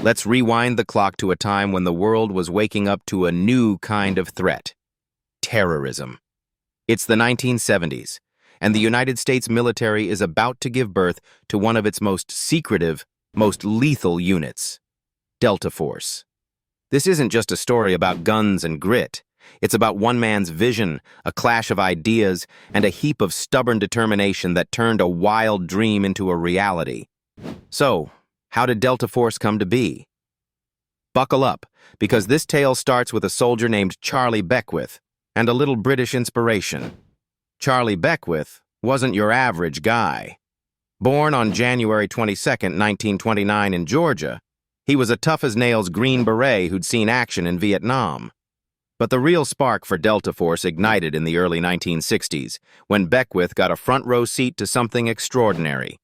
Let's rewind the clock to a time when the world was waking up to a new kind of threat: terrorism. It's the 1970s, and the United States military is about to give birth to one of its most secretive, most lethal units: Delta Force. This isn't just a story about guns and grit. It's about one man's vision, a clash of ideas, and a heap of stubborn determination that turned a wild dream into a reality. So, how did Delta Force come to be? Buckle up, because this tale starts with a soldier named Charlie Beckwith and a little British inspiration. Charlie Beckwith wasn't your average guy. Born on January 22, 1929 in Georgia, he was a tough-as-nails Green Beret who'd seen action in Vietnam. But the real spark for Delta Force ignited in the early 1960s, when Beckwith got a front-row seat to something extraordinary.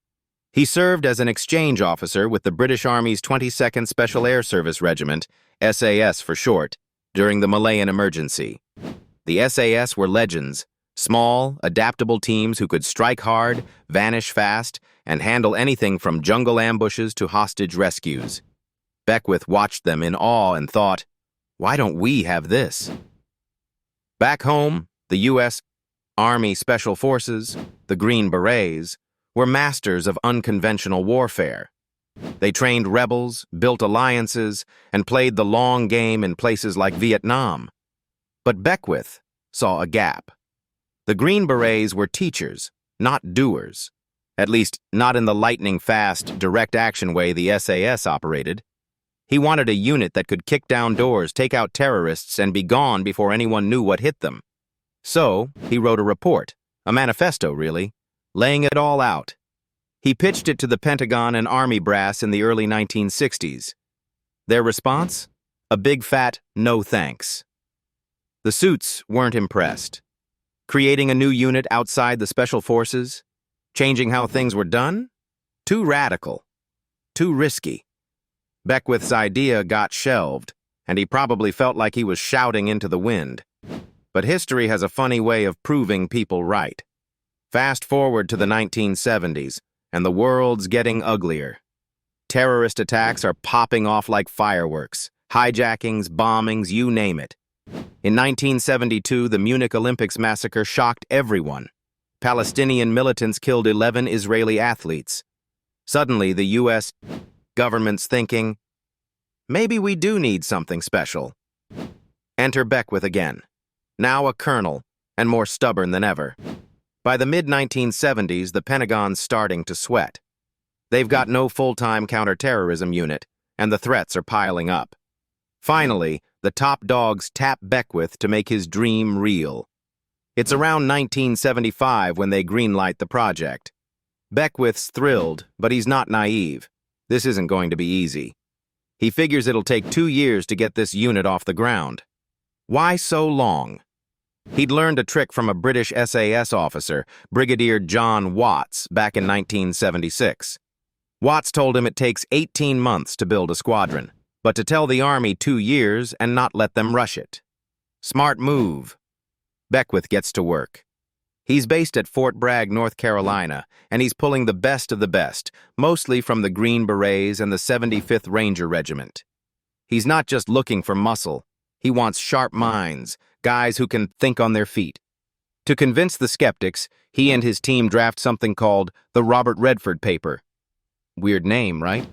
He served as an exchange officer with the British Army's 22nd Special Air Service Regiment, SAS for short, during the Malayan Emergency. The SAS were legends, small, adaptable teams who could strike hard, vanish fast, and handle anything from jungle ambushes to hostage rescues. Beckwith watched them in awe and thought, "Why don't we have this?" Back home, the U.S. Army Special Forces, the Green Berets, were masters of unconventional warfare. They trained rebels, built alliances, and played the long game in places like Vietnam. But Beckwith saw a gap. The Green Berets were teachers, not doers. At least, not in the lightning-fast, direct-action way the SAS operated. He wanted a unit that could kick down doors, take out terrorists, and be gone before anyone knew what hit them. So, he wrote a report, a manifesto, really, laying it all out. He pitched it to the Pentagon and Army brass in the early 1960s. Their response? A big fat no thanks. The suits weren't impressed. Creating a new unit outside the Special Forces? Changing how things were done? Too radical. Too risky. Beckwith's idea got shelved, and he probably felt like he was shouting into the wind. But history has a funny way of proving people right. Fast forward to the 1970s, and the world's getting uglier. Terrorist attacks are popping off like fireworks. Hijackings, bombings, you name it. In 1972, the Munich Olympics massacre shocked everyone. Palestinian militants killed 11 Israeli athletes. Suddenly, the U.S. government's thinking, maybe we do need something special. Enter Beckwith again, now a colonel, and more stubborn than ever. By the mid-1970s, the Pentagon's starting to sweat. They've got no full-time counterterrorism unit, and the threats are piling up. Finally, the top dogs tap Beckwith to make his dream real. It's around 1975 when they greenlight the project. Beckwith's thrilled, but he's not naive. This isn't going to be easy. He figures it'll take 2 years to get this unit off the ground. Why so long? He'd learned a trick from a British SAS officer, Brigadier John Watts, back in 1976. Watts told him it takes 18 months to build a squadron, but to tell the Army 2 years and not let them rush it. Smart move. Beckwith gets to work. He's based at Fort Bragg, North Carolina, and he's pulling the best of the best, mostly from the Green Berets and the 75th Ranger Regiment. He's not just looking for muscle. He wants sharp minds, guys who can think on their feet. To convince the skeptics, he and his team draft something called the Robert Redford Paper. Weird name, right?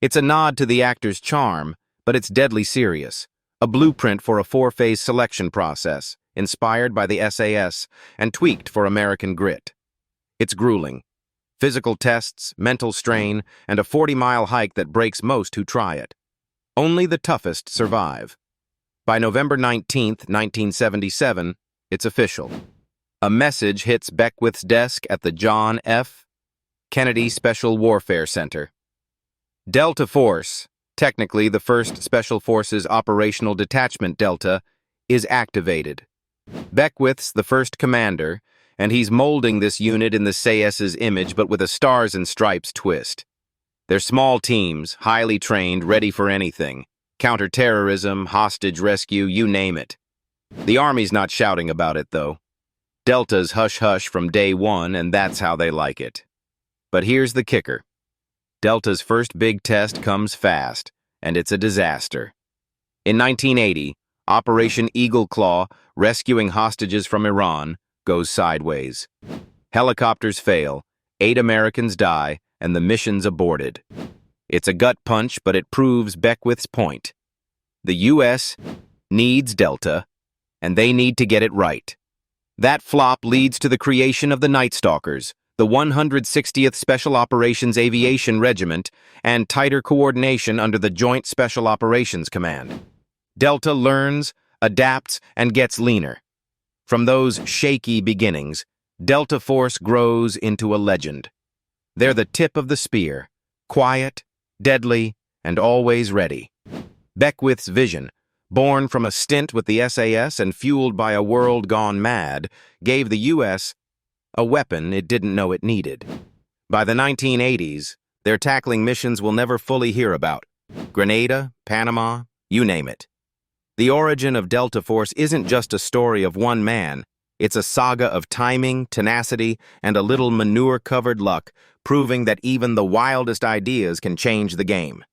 It's a nod to the actor's charm, but it's deadly serious. A blueprint for a 4-phase selection process, inspired by the SAS and tweaked for American grit. It's grueling. Physical tests, mental strain, and a 40-mile hike that breaks most who try it. Only the toughest survive. By November 19, 1977, it's official. A message hits Beckwith's desk at the John F. Kennedy Special Warfare Center. Delta Force, technically the 1st Special Forces Operational Detachment Delta, is activated. Beckwith's the first commander, and he's molding this unit in the SAS's image but with a stars and stripes twist. They're small teams, highly trained, ready for anything. Counterterrorism, hostage rescue, you name it. The Army's not shouting about it, though. Delta's hush-hush from day one, and that's how they like it. But here's the kicker. Delta's first big test comes fast, and it's a disaster. In 1980, Operation Eagle Claw, rescuing hostages from Iran, goes sideways. Helicopters fail, 8 Americans die, and the mission's aborted. It's a gut punch, but it proves Beckwith's point. The U.S. needs Delta, and they need to get it right. That flop leads to the creation of the Night Stalkers, the 160th Special Operations Aviation Regiment, and tighter coordination under the Joint Special Operations Command. Delta learns, adapts, and gets leaner. From those shaky beginnings, Delta Force grows into a legend. They're the tip of the spear, quiet, deadly, and always ready. Beckwith's vision, born from a stint with the SAS and fueled by a world gone mad, gave the U.S. a weapon it didn't know it needed. By the 1980s, they're tackling missions we'll never fully hear about. Grenada, Panama, you name it. The origin of Delta Force isn't just a story of one man. It's a saga of timing, tenacity, and a little manure-covered luck, proving that even the wildest ideas can change the game.